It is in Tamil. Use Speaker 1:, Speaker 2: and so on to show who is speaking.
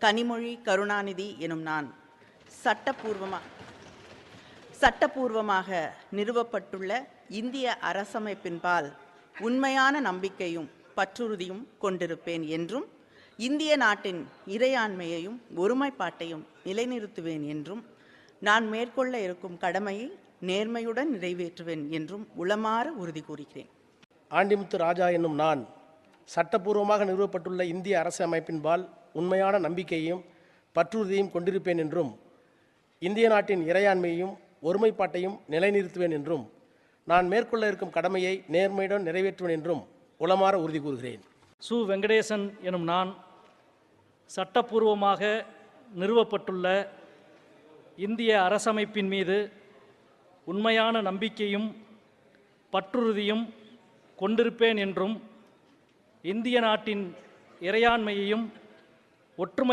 Speaker 1: கனிமொழி கருணாநிதி எனும் நான் சட்டப்பூர்வமாக நிறுவப்பட்டுள்ள இந்திய அரசமைப்பின்பால் உண்மையான நம்பிக்கையும் பற்றுறுதியும் கொண்டிருப்பேன் என்றும் இந்திய நாட்டின் இறையாண்மையையும் ஒருமைப்பாட்டையும் நிலைநிறுத்துவேன் என்றும் நான் மேற்கொள்ள இருக்கும் கடமையை நேர்மையுடன் நிறைவேற்றுவேன் என்றும் உளமாற உறுதி கூறுகிறேன்.
Speaker 2: ஆண்டிமுத்து ராஜா என்னும் நான் சட்டப்பூர்வமாக நிறுவப்பட்டுள்ள இந்திய அரசு அமைப்பின்பால் உண்மையான நம்பிக்கையையும் பற்றுறுதியையும் கொண்டிருப்பேன் என்றும் இந்திய நாட்டின் இறையாண்மையையும் ஒருமைப்பாட்டையும் நிலைநிறுத்துவேன் என்றும் நான் மேற்கொள்ள இருக்கும் கடமையை நேர்மையுடன் நிறைவேற்றுவேன் என்றும் உளமாற உறுதி கூறுகிறேன்.
Speaker 3: சு. வெங்கடேசன் எனும் நான் சட்டப்பூர்வமாக நிறுவப்பட்டுள்ள இந்திய அரசமைப்பின் மீது உண்மையான நம்பிக்கையும் பற்றுறுதியும் கொண்டிருப்பேன் என்றும் இந்திய நாட்டின் இறையாண்மையையும் ஒற்றுமை